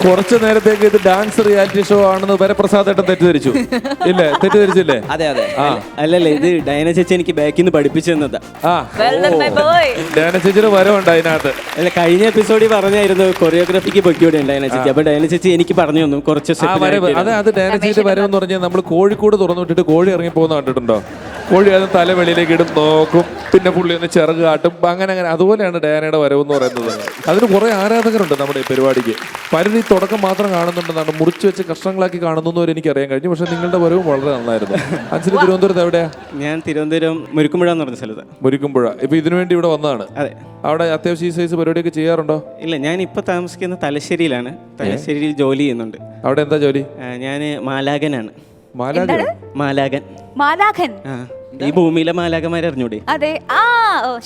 കുറച്ചു നേരത്തേക്ക് ഇത് ഡാൻസ് റിയാലിറ്റി ഷോ ആണെന്ന് വരപ്രസാദ് ഏട്ടൻ തെറ്റിദ്ധരിച്ചു. ഇല്ലേ, തെറ്റിദ്ധരിച്ചില്ലേ? അതെ അതെ. അല്ലല്ലേ, ഇത് ഡയന ചേച്ചി എനിക്ക് ബാക്കിൽ നിന്ന് പഠിപ്പിച്ചു തന്നതാ. ഡയന ചേച്ചിയുടെ വരവുണ്ട് അതിനകത്ത്. അല്ല, കഴിഞ്ഞ എപ്പിസോഡിൽ പറഞ്ഞായിരുന്നു കൊറിയോഗ്രാഫിക്ക് പൊക്കിയോടെ ഡയന ചേച്ചി. അപ്പൊ ഡയന ചേച്ചി എനിക്ക് പറഞ്ഞു തന്നു കുറച്ച്. അത് ഡയന ചേച്ചിയുടെ വരവെന്ന് പറഞ്ഞാൽ നമ്മൾ കോഴിക്കോട് തുറന്നു വിട്ടിട്ട് കോഴി ഇറങ്ങി പോകുന്ന കണ്ടിട്ടുണ്ടോ? കോഴി അത് തല വെളിയിലേക്ക് ഇടും, നോക്കും, പിന്നെ പുള്ളി ഒന്ന് ചിറക് കാട്ടും, അങ്ങനെ അങ്ങനെ. അതുപോലെയാണ് ഡയാനയുടെ വരവെന്ന് പറയുന്നത്. അതിന് കുറെ ആരാധകരുണ്ട് നമ്മുടെ ഈ പരിപാടിക്ക്. പലരും ഈ തുടക്കം മാത്രം കാണുന്നുണ്ടെന്നാണ്, മുറിച്ച് വെച്ച് കഷ്ണങ്ങളാക്കി കാണുന്നവർ എനിക്ക് അറിയാൻ കഴിഞ്ഞു. പക്ഷെ നിങ്ങളുടെ വരവും വളരെ നന്നായിരുന്നു. അഞ്ചലി തിരുവനന്തപുരത്ത് എവിടെയാ? ഞാൻ തിരുവനന്തപുരം മുരിക്കുമ്പുഴ എന്ന് പറഞ്ഞ സ്ഥലത്ത്. മുരിക്കുമ്പുഴ. ഇപ്പൊ ഇതിനു വേണ്ടി ഇവിടെ വന്നതാണ്? അതെ. അവിടെ അത്യാവശ്യം ഈ സൈസ് പരിപാടിയൊക്കെ ചെയ്യാറുണ്ടോ? ഇല്ല, ഞാൻ ഇപ്പൊ താമസിക്കുന്ന തലശ്ശേരിയിലാണ്. തലശ്ശേരിയിൽ ജോലി ചെയ്യുന്നുണ്ട്. അവിടെ എന്താ ജോലി? ഞാൻ മാലാകനാണ്. മാലാകൻ? മാലാഖൻ. ഈ ഭൂമിയിലെ മാലാകന്മാരെ അറിഞ്ഞൂടെ? അതെ.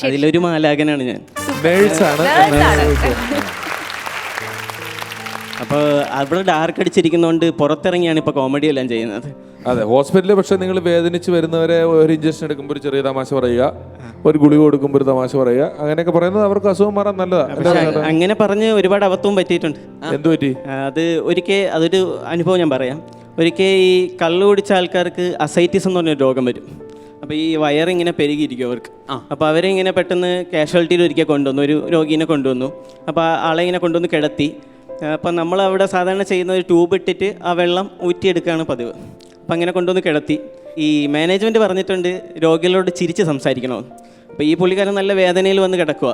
അതിലൊരു മാലാകനാണ് ഞാൻ. നേഴ്സാണ്. അപ്പോൾ അവിടെ ഡാർക്ക് അടിച്ചിരിക്കുന്നതുകൊണ്ട് പുറത്തിറങ്ങിയാണ് ഇപ്പോൾ കോമഡി എല്ലാം ചെയ്യുന്നത്. അതെ, ഹോസ്പിറ്റലിൽ. പക്ഷെ നിങ്ങൾ വേദനിച്ച് വരുന്നവരെ ഒരു ഇഞ്ചക്ഷൻ എടുക്കുമ്പോൾ ഒരു ചെറിയ തമാശ പറയുക, ഒരു ഗുളിക കൊടുക്കുമ്പോൾ ഒരു തമാശ പറയുക, അങ്ങനെയൊക്കെ പറയുന്നത് അവർക്ക് അസുഖം മാറാൻ നല്ലതാണ്. അങ്ങനെ പറഞ്ഞ് ഒരുപാട് അബദ്ധവും പറ്റിയിട്ടുണ്ട്. എന്തു പറ്റി? അത് അതൊരു അനുഭവം ഞാൻ പറയാം. ഒരിക്കൽ ഈ കള്ളു കുടിച്ച ആൾക്കാർക്ക് അസൈറ്റിസ് എന്ന് പറഞ്ഞൊരു രോഗം വരും. അപ്പോൾ ഈ വയറിങ്ങനെ പെരുകിയിരിക്കും അവർക്ക്. അപ്പോൾ അവരിങ്ങനെ പെട്ടെന്ന് കാഷ്വാലിറ്റിയിൽ ഒരിക്കൽ കൊണ്ടുവന്നു, ഒരു രോഗീനെ കൊണ്ടുവന്നു. അപ്പോൾ ആളെ ഇങ്ങനെ കൊണ്ടുവന്ന് കിടത്തി. അപ്പം നമ്മളവിടെ സാധാരണ ചെയ്യുന്ന ഒരു ട്യൂബ് ഇട്ടിട്ട് ആ വെള്ളം ഊറ്റിയെടുക്കുകയാണ് പതിവ്. അപ്പം അങ്ങനെ കൊണ്ടുവന്ന് കിടത്തി. ഈ മാനേജ്മെൻറ്റ് പറഞ്ഞിട്ടുണ്ട് രോഗികളോട് ചിരിച്ച് സംസാരിക്കണമെന്ന്. അപ്പോൾ ഈ പുള്ളിക്കാരൻ നല്ല വേദനയിൽ വന്ന് കിടക്കുക.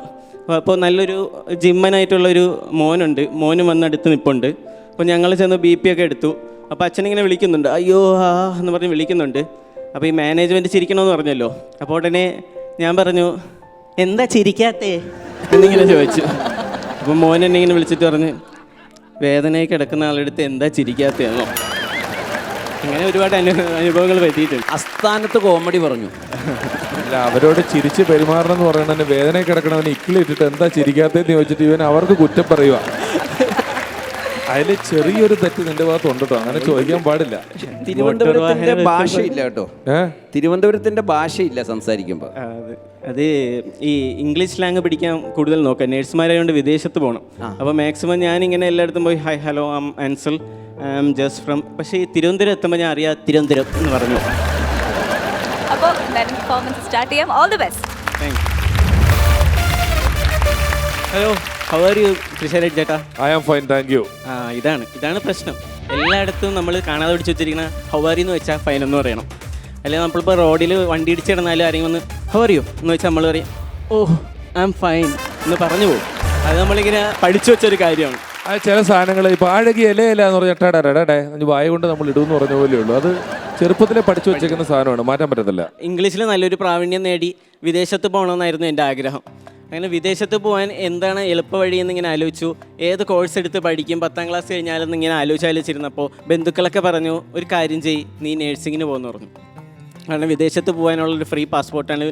അപ്പോൾ നല്ലൊരു ജിമ്മനായിട്ടുള്ളൊരു മോനുണ്ട്. മോനും വന്ന് അടുത്ത് നിൽപ്പുണ്ട്. അപ്പോൾ ഞങ്ങൾ ചെന്ന് BP ഒക്കെ എടുത്തു. അപ്പോൾ അച്ഛനിങ്ങനെ വിളിക്കുന്നുണ്ട്, അയ്യോ ആ എന്ന് പറഞ്ഞ് വിളിക്കുന്നുണ്ട്. അപ്പോൾ ഈ മാനേജ്മെൻറ്റ് ചിരിക്കണമെന്ന് പറഞ്ഞല്ലോ. അപ്പോൾ ഉടനെ ഞാൻ പറഞ്ഞു, എന്താ ചിരിക്കാത്തേ എന്നിങ്ങനെ ചോദിച്ചു. അപ്പോൾ മോൻ എന്നെ ഇങ്ങനെ വിളിച്ചിട്ട് പറഞ്ഞ്, വേദനയിൽ കിടക്കുന്ന ആളെടുത്ത് എന്താ ചിരിക്കാത്തതെന്നോ. അങ്ങനെ ഒരുപാട് അനുഭവങ്ങൾ പറ്റിയിട്ടുണ്ട്. അസ്ഥാനത്ത് കോമഡി പറഞ്ഞു. അല്ല, അവരോട് ചിരിച്ച് പെരുമാറണം എന്ന് പറയണ വേദന കിടക്കണവന് ഇക്കിളിട്ടിട്ട് എന്താ ചിരിക്കാത്തതെന്ന് ചോദിച്ചിട്ട് ഇവൻ അവർക്ക് കുറ്റം പറയുക. അതിൽ ചെറിയൊരു തെറ്റ് നിന്റെ ഭാഗത്തുണ്ട് കേട്ടോ, അങ്ങനെ ചോദിക്കാൻ പാടില്ല. തിരുവനന്തപുരത്തിന്റെ ഭാഷയില്ല കേട്ടോ. തിരുവനന്തപുരത്തിന്റെ ഭാഷയില്ല സംസാരിക്കുമ്പോൾ. അത് ഈ ഇംഗ്ലീഷ് സ്ലാങ് പിടിക്കാൻ കൂടുതൽ നോക്കാം. നേഴ്സുമാരായതുകൊണ്ട് വിദേശത്ത് പോകണം. അപ്പോൾ മാക്സിമം ഞാനിങ്ങനെ എല്ലായിടത്തും പോയി hi hello I am Ansel, I am just from. പക്ഷേ ഈ തിരുവനന്തപുരം എത്തുമ്പോൾ ഞാൻ അറിയാം തിരുവനന്തപുരം എന്ന് പറഞ്ഞു. അപ്പോൾ പെർഫോമൻസ് സ്റ്റാർട്ട് ചെയ്യാം. All the best. Thank you. Hello, how are you Krishnaraj ചേട്ടാ? I am fine, thank you. ഇതാണ് പ്രശ്നം. എല്ലായിടത്തും നമ്മൾ കാണാതെ പിടിച്ച് വെച്ചിരിക്കുന്ന ഹൗ ആർ യു എന്ന് വെച്ചാൽ ഫൈൻ എന്ന് പറയണം. അല്ലെങ്കിൽ നമ്മളിപ്പോൾ റോഡിൽ വണ്ടി ഇടിച്ച് കിടന്നാലും ആരെങ്കിലും വന്ന് ഹൗ ആർ യു എന്ന് വെച്ചാൽ നമ്മൾ പറയും ഓഹ് ഐ ആം ഫൈൻ എന്ന് പറഞ്ഞു പോകും. അത് നമ്മളിങ്ങനെ പഠിച്ചു വെച്ചൊരു കാര്യമാണ്. അത് ചില സാധനങ്ങൾ ഇപ്പോൾ ആഴകി ഇലയില എന്ന് പറഞ്ഞാൽ വായ കൊണ്ട് നമ്മൾ ഇടുമെന്ന് പറഞ്ഞ പോലെ ഉള്ളൂ. അത് ചെറുപ്പത്തിലെ പഠിച്ചു വെച്ചേക്കുന്ന സാധനമാണ്, മാറ്റാൻ പറ്റത്തില്ല. ഇംഗ്ലീഷിൽ നല്ലൊരു പ്രാവീണ്യം നേടി വിദേശത്ത് പോകണമെന്നായിരുന്നു എൻ്റെ ആഗ്രഹം. അങ്ങനെ വിദേശത്ത് പോകാൻ എന്താണ് എളുപ്പ വഴിയെന്ന് ഇങ്ങനെ ആലോചിച്ചു. ഏത് കോഴ്സ് എടുത്ത് പഠിക്കും 10ാം ക്ലാസ് കഴിഞ്ഞാലെന്ന് ഇങ്ങനെ ആലോചിച്ചിരുന്നപ്പോൾ ബന്ധുക്കളൊക്കെ പറഞ്ഞു, ഒരു കാര്യം ചെയ്യ്, നീ നേഴ്സിങ്ങിന് പോകുമെന്ന് പറഞ്ഞു. കാരണം വിദേശത്ത് പോകാനുള്ളൊരു ഫ്രീ പാസ്പോർട്ടാണ്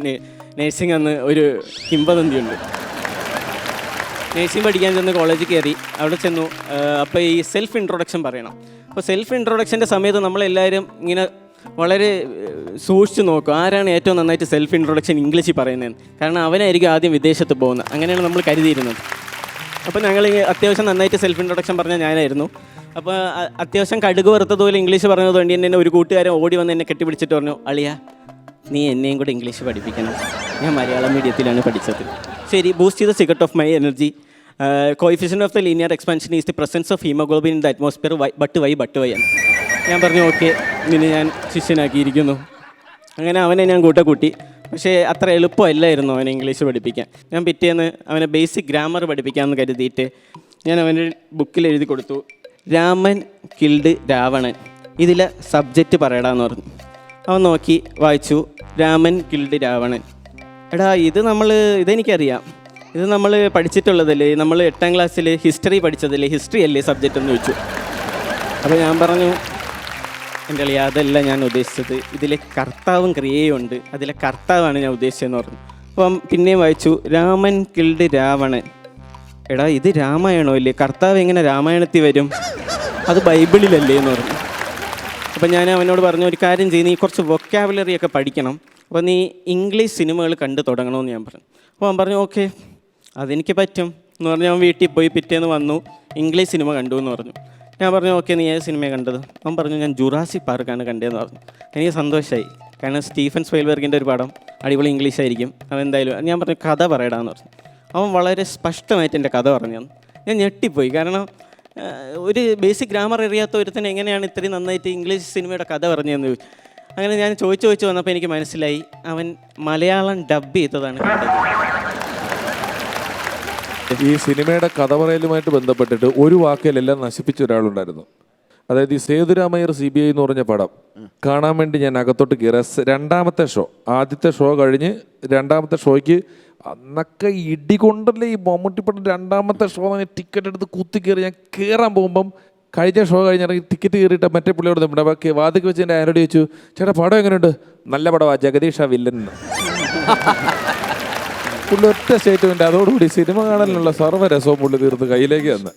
നേഴ്സിംഗ് എന്ന് ഒരു കിംവദന്തിയുണ്ട്. നേഴ്സിംഗ് പഠിക്കാൻ ചെന്ന് കോളേജിൽ കയറി. അവിടെ ചെന്നു. അപ്പോൾ ഈ സെൽഫ് ഇൻട്രൊഡക്ഷൻ പറയണം. അപ്പോൾ സെൽഫ് ഇൻട്രൊഡക്ഷൻ്റെ സമയത്ത് നമ്മളെല്ലാവരും ഇങ്ങനെ വളരെ സൂക്ഷിച്ച് നോക്കും ആരാണ് ഏറ്റവും നന്നായിട്ട് സെൽഫ് ഇൻട്രൊഡക്ഷൻ ഇംഗ്ലീഷിൽ പറയുന്നതെന്ന്. കാരണം അവനായിരിക്കും ആദ്യം വിദേശത്ത് പോകുന്നത്. അങ്ങനെയാണ് നമ്മൾ കരുതിയിരുന്നത്. അപ്പോൾ ഞങ്ങൾ അത്യാവശ്യം നന്നായിട്ട് സെൽഫ് ഇൻട്രൊഡക്ഷൻ പറഞ്ഞാൽ ഞാനായിരുന്നു. അപ്പോൾ അത്യാവശ്യം കടുക് വറുത്തതുപോലെ ഇംഗ്ലീഷ് പറഞ്ഞത് കൊണ്ട് തന്നെ ഒരു കൂട്ടുകാരൻ ഓടി വന്ന് എന്നെ കെട്ടിപ്പിടിച്ചിട്ട് പറഞ്ഞു, അളിയ നീ എന്നെയും കൂടെ ഇംഗ്ലീഷ് പഠിപ്പിക്കണം, ഞാൻ മലയാളം മീഡിയത്തിലാണ് പഠിച്ചത്. ശരി, ബൂസ്റ്റ് ചെയ്ത cigarette of my energy. Coefficient of the linear expansion is the presence of haemoglobin in the atmosphere but why എന്ന്. ഞാൻ പറഞ്ഞു ഓക്കെ, നിന്നെ ഞാൻ ശിഷ്യനാക്കിയിരിക്കുന്നു. അങ്ങനെ അവനെ ഞാൻ കൂട്ടി. പക്ഷേ അത്ര എളുപ്പമല്ലായിരുന്നു അവനെ ഇംഗ്ലീഷ് പഠിപ്പിക്കാൻ. ഞാൻ പിറ്റേന്ന് അവനെ ബേസിക് ഗ്രാമർ പഠിപ്പിക്കാമെന്ന് കരുതിയിട്ട് ഞാൻ അവൻ്റെ ബുക്കിൽ എഴുതി കൊടുത്തു, രാമൻ കിൽഡ് രാവണൻ, ഇതിലെ സബ്ജക്റ്റ് പറയടാന്ന് പറഞ്ഞു. അവൻ നോക്കി വായിച്ചു, രാമൻ കിൽഡ് രാവണൻ. എടാ ഇതെനിക്കറിയാം, ഇത് നമ്മൾ പഠിച്ചിട്ടുള്ളതല്ലേ, നമ്മൾ 8ാം ക്ലാസ്സിൽ ഹിസ്റ്ററി പഠിച്ചതല്ലേ, ഹിസ്റ്ററി അല്ലേ സബ്ജക്റ്റ് എന്ന് ചോദിച്ചു. അപ്പോൾ ഞാൻ പറഞ്ഞു, എൻ്റെ അളിയ അതല്ല ഞാൻ ഉദ്ദേശിച്ചത്, ഇതിലെ കർത്താവും ക്രിയയും ഉണ്ട്, അതിലെ കർത്താവാണ് ഞാൻ ഉദ്ദേശിച്ചതെന്ന് പറഞ്ഞു. അപ്പം പിന്നെയും വായിച്ചു, രാമൻ കിൽഡ് രാവണൻ. എടാ ഇത് രാമായണോ അല്ലേ, കർത്താവ് എങ്ങനെ രാമായണത്തിൽ വരും, അത് ബൈബിളിലല്ലേ എന്ന് പറഞ്ഞു. അപ്പം ഞാൻ അവനോട് പറഞ്ഞു, ഒരു കാര്യം ചെയ്ത് നീ കുറച്ച് വൊക്കാബുലറി ഒക്കെ പഠിക്കണം, അപ്പോൾ നീ ഇംഗ്ലീഷ് സിനിമകൾ കണ്ടു തുടങ്ങണമെന്ന് ഞാൻ പറഞ്ഞു. അപ്പോൾ അവൻ പറഞ്ഞു ഓക്കെ അതെനിക്ക് പറ്റും, എന്ന് പറഞ്ഞ് അവൻ വീട്ടിൽ പോയി പിറ്റേന്ന് വന്നു, ഇംഗ്ലീഷ് സിനിമ കണ്ടു എന്ന് പറഞ്ഞു. ഞാൻ പറഞ്ഞു ഓക്കെ, നീ ഏത് സിനിമയാണ് കണ്ടത്? അവൻ പറഞ്ഞു ഞാൻ ജുറാസിക് പാർക്കാണ് കണ്ടതെന്ന് പറഞ്ഞു. എനിക്ക് സന്തോഷമായി, കാരണം സ്റ്റീഫൻ സ്പൈൽബർഗിൻ്റെ ഒരു പടം അടിപൊളി ഇംഗ്ലീഷ് ആയിരിക്കും, അവൻ എന്തായാലും. ഞാൻ പറഞ്ഞു കഥ പറയടാന്ന് പറഞ്ഞു. അവൻ വളരെ സ്പഷ്ടമായിട്ട് എൻ്റെ കഥ പറഞ്ഞു. ഞാൻ ഞെട്ടിപ്പോയി, കാരണം ഒരു ബേസിക് ഗ്രാമർ അറിയാത്ത ഒരുത്തന്നെ എങ്ങനെയാണ് ഇത്രയും നന്നായിട്ട് ഇംഗ്ലീഷ് സിനിമയുടെ കഥ പറഞ്ഞതെന്ന് ചോദിച്ചു. അങ്ങനെ ഞാൻ ചോദിച്ചു വന്നപ്പോൾ എനിക്ക് മനസ്സിലായി അവൻ മലയാളം ഡബ് ചെയ്തതാണ് കണ്ടത്. ഈ സിനിമയുടെ കഥ പറയലുമായിട്ട് ബന്ധപ്പെട്ടിട്ട് ഒരു വാക്കിലെല്ലാം നശിപ്പിച്ച ഒരാളുണ്ടായിരുന്നു. അതായത് ഈ സേതുരാമയ്യർ CBI എന്ന് പറഞ്ഞ പടം കാണാൻ വേണ്ടി ഞാൻ അകത്തോട്ട് കയറി. രണ്ടാമത്തെ ഷോ, ആദ്യത്തെ ഷോ കഴിഞ്ഞ് രണ്ടാമത്തെ ഷോയ്ക്ക് അന്നൊക്കെ ഇടികൊണ്ടല്ലേ ഈ മമ്മൂട്ടിപ്പടം രണ്ടാമത്തെ ഷോ ടിക്കറ്റ് എടുത്ത് കുത്തി കയറി. ഞാൻ കയറാൻ പോകുമ്പം കഴിഞ്ഞ ഷോ കഴിഞ്ഞിറങ്ങി ടിക്കറ്റ് കയറിയിട്ട് മറ്റേ പുള്ളിയോട് നമ്മുടെ വാതിക്ക് വെച്ച് എൻ്റെ ആരോട് ചോദിച്ചു, ചേട്ടാ പടം എങ്ങനെയുണ്ട്? നല്ല പടമാ, ജഗദീഷ് ആ വില്ലൻ. പുള്ളി ഒറ്റ സ്റ്റേറ്റ്മെന്റ്, അതോടുകൂടി സിനിമ കാണാനുള്ള സർവ്വരസവും പുള്ളി തീർത്ത് കയ്യിലേക്ക് വന്ന്.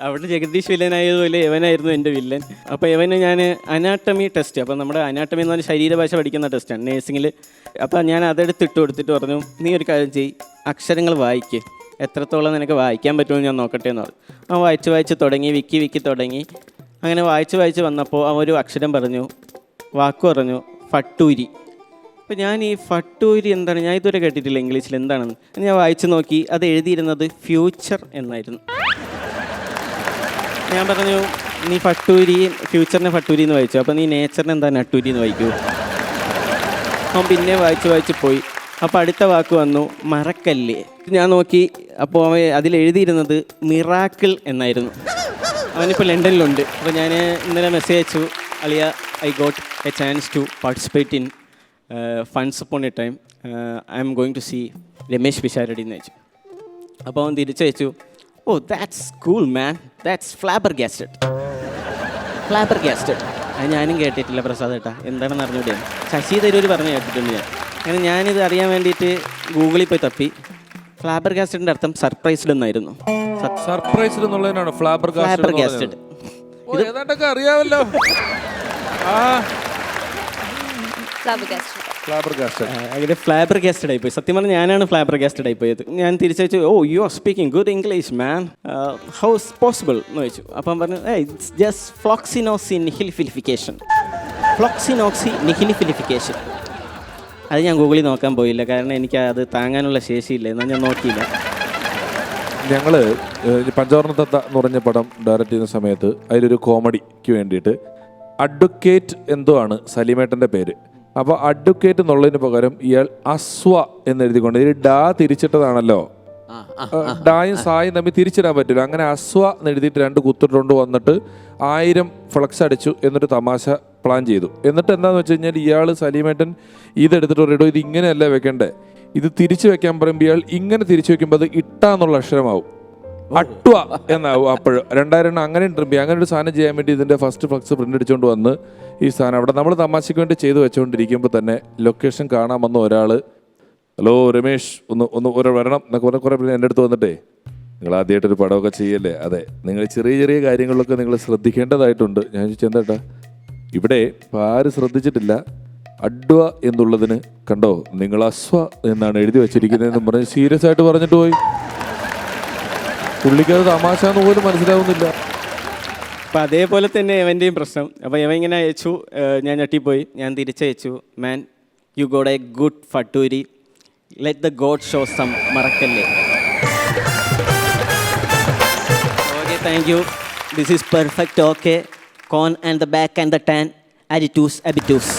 അവിടെ ജഗദീഷ് വില്ലനായതുപോലെ യവനായിരുന്നു എൻ്റെ വില്ലൻ. അപ്പോൾ യവന് ഞാൻ അനാട്ടമി ടെസ്റ്റ്, അപ്പോൾ നമ്മുടെ അനാട്ടമി എന്ന് പറഞ്ഞാൽ ശരീരഭാഷ പഠിക്കുന്ന ടെസ്റ്റാണ് നേഴ്സിങ്ങിൽ. അപ്പോൾ ഞാൻ അതെടുത്ത് ഇട്ട് കൊടുത്തിട്ട് പറഞ്ഞു, നീ ഒരു കാര്യം ചെയ്യ്, അക്ഷരങ്ങൾ വായിക്ക്, എത്രത്തോളം നിനക്ക് വായിക്കാൻ പറ്റുമെന്ന് ഞാൻ നോക്കട്ടെ എന്ന് പറഞ്ഞു. അവൻ വായിച്ച് തുടങ്ങി, വിക്കി തുടങ്ങി. അങ്ങനെ വായിച്ച് വന്നപ്പോൾ അവൻ ഒരു അക്ഷരം പറഞ്ഞു, വാക്ക് പറഞ്ഞു, ഫട്ടൂരി. അപ്പോൾ ഞാൻ ഈ ഫട്ടൂരി എന്താണ്, ഞാൻ ഇതുവരെ കേട്ടിട്ടില്ല ഇംഗ്ലീഷിൽ എന്താണെന്ന്. ഞാൻ വായിച്ചു നോക്കി, അത് എഴുതിയിരുന്നത് ഫ്യൂച്ചർ എന്നായിരുന്നു. ഞാൻ പറഞ്ഞു, നീ ഫട്ടൂരി, ഫ്യൂച്ചറിനെ ഫട്ടൂരി എന്ന് വായിച്ചു, അപ്പോൾ നീ നേച്ചറിനെ എന്താ നട്ടൂരി എന്ന് വായിക്കൂ. അവൻ പിന്നെ വായിച്ച് പോയി. അപ്പോൾ അടുത്ത വാക്ക് വന്നു, മറക്കല്ലേ. ഞാൻ നോക്കി, അപ്പോൾ അവൻ അതിലെഴുതിയിരുന്നത് മിറാക്കിൾ എന്നായിരുന്നു. അവനിപ്പോൾ ലണ്ടനിലുണ്ട്. അപ്പോൾ ഞാൻ ഇന്നലെ മെസ്സേജ് അയച്ചു, അളിയ I got a chance to participate in funs upon a time, I am going to see Ramesh Pisharody എന്ന് വെച്ചു. അപ്പോൾ അവൻ തിരിച്ചയച്ചു, oh that's cool man, that's flabbergasted. അത് ഞാനും കേട്ടിട്ടില്ല പ്രസാദ് ഏട്ടാ, എന്താണെന്ന് അറിഞ്ഞൂടെ. ശശി തരൂർ പറഞ്ഞ് കേട്ടിട്ടുണ്ട് ഞാൻ. അങ്ങനെ ഞാനിത് അറിയാൻ വേണ്ടിയിട്ട് ഗൂഗിളിൽ പോയി തപ്പി. ഫ്ലാബർഗാസ്റ്റഡിൻ്റെ അർത്ഥം സർപ്രൈസ്ഡ് എന്നായിരുന്നു. സർപ്രൈസ്ഡ് എന്നുള്ളതിനാണ് ഫ്ലാബർഗാസ്റ്റഡ്. ഏതാണ്ടൊക്കെ അറിയാമല്ലോ. അങ്ങനെ ഫ്ലാബർഗാസ്റ്റഡ് ആയിപ്പോയി. സത്യം പറഞ്ഞാൽ ഞാനാണ് ഫ്ലാബർഗാസ്റ്റഡ് ആയിപ്പോയത്. ഞാൻ തിരിച്ചു, oh you are speaking good English man, how is possible എന്ന് ചോദിച്ചു. അപ്പം പറഞ്ഞു, ഇറ്റ്സ് ജസ്റ്റ് ഫ്ലോക്സിനോക്സി നിഹിലിഫിലിഫിക്കേഷൻ. അത് ഞാൻ ഗൂഗിളിൽ നോക്കാൻ പോയില്ല, കാരണം എനിക്ക് അത് താങ്ങാനുള്ള ശേഷിയില്ല, എന്നാൽ ഞാൻ നോക്കിയില്ല. ഞങ്ങൾ പഞ്ചവർണ്ണത്തത്ത എന്ന് പറഞ്ഞ പടം ഡയറക്റ്റ് ചെയ്യുന്ന സമയത്ത് അതിലൊരു കോമഡിക്ക് വേണ്ടിയിട്ട് അഡ്വക്കേറ്റ് എന്തോ ആണ് സലീമേട്ടൻ്റെ പേര്. അപ്പോൾ അഡ്വക്കേറ്റ് എന്നുള്ളതിന് പകരം ഇയാൾ അസ്വ എന്നെഴുതിക്കൊണ്ട് ഇതിൽ ഡാ തിരിച്ചിട്ടതാണല്ലോ, ഡായും സായും തമ്മിൽ തിരിച്ചിടാൻ പറ്റില്ല. അങ്ങനെ അസ്വ എന്നെഴുതിയിട്ട് 2 കുത്തിട്ടുണ്ട് വന്നിട്ട് 1000 ഫ്ലക്സ് അടിച്ചു എന്നൊരു തമാശ പ്ലാൻ ചെയ്തു. എന്നിട്ട് എന്താണെന്ന് വെച്ച് കഴിഞ്ഞാൽ ഇയാൾ സലീമേട്ടൻ ഇതെടുത്തിട്ട് പറയടോ ഇത് ഇങ്ങനെയല്ല വെക്കണ്ടേ, ഇത് തിരിച്ചു വെക്കാൻ പറയുമ്പോൾ ഇയാൾ ഇങ്ങനെ തിരിച്ചു വെക്കുമ്പോൾ അത് ഇട്ടാന്നുള്ള അക്ഷരമാവും, അട്വ എന്നാവും. അപ്പോഴും 2000 അങ്ങനെ ട്രിമ്പി അങ്ങനെ ഒരു സാധനം ചെയ്യാൻ വേണ്ടി ഇതിൻ്റെ ഫസ്റ്റ് ഫ്ലക്സ് പ്രിൻ്റ് അടിച്ചുകൊണ്ട് വന്ന് ഈ സാധനം അവിടെ നമ്മൾ തമാശയ്ക്ക് വേണ്ടി ചെയ്തു വെച്ചുകൊണ്ടിരിക്കുമ്പോൾ തന്നെ ലൊക്കേഷൻ കാണാൻ വന്ന ഒരാൾ, ഹലോ രമേഷ് ഒന്ന് വരണം എന്നൊക്കെ പറഞ്ഞ കുറേ എൻ്റെ അടുത്ത് വന്നിട്ടേ, നിങ്ങൾ ആദ്യമായിട്ടൊരു പടമൊക്കെ ചെയ്യല്ലേ, അതെ നിങ്ങൾ ചെറിയ കാര്യങ്ങളിലൊക്കെ നിങ്ങൾ ശ്രദ്ധിക്കേണ്ടതായിട്ടുണ്ട്. ഞാൻ ചോദിച്ചു എന്താ ഇവിടെ ആരും ശ്രദ്ധിച്ചിട്ടില്ല, അഡ്വ എന്നുള്ളതിന് കണ്ടോ നിങ്ങൾ അസ്വ എന്നാണ് എഴുതി വെച്ചിരിക്കുന്നതെന്ന് പറഞ്ഞ് സീരിയസ് ആയിട്ട് പറഞ്ഞിട്ട് പോയി. പുള്ളിക്കത് തമാശ എന്ന് പോലും മനസ്സിലാവുന്നില്ല. അപ്പം അതേപോലെ തന്നെ എവൻ്റെയും പ്രശ്നം. അപ്പോൾ എവൻ ഇങ്ങനെ അയച്ചു, ഞാൻ ഞെട്ടിപ്പോയി. ഞാൻ തിരിച്ചയച്ചു, man you got a good ഫട്ടൂരി, let the god show some മറക്കല്ലേ. Okay thank you, this is perfect. Okay corn and the back and the tan അരിറ്റൂസ് അബിറ്റൂസ്.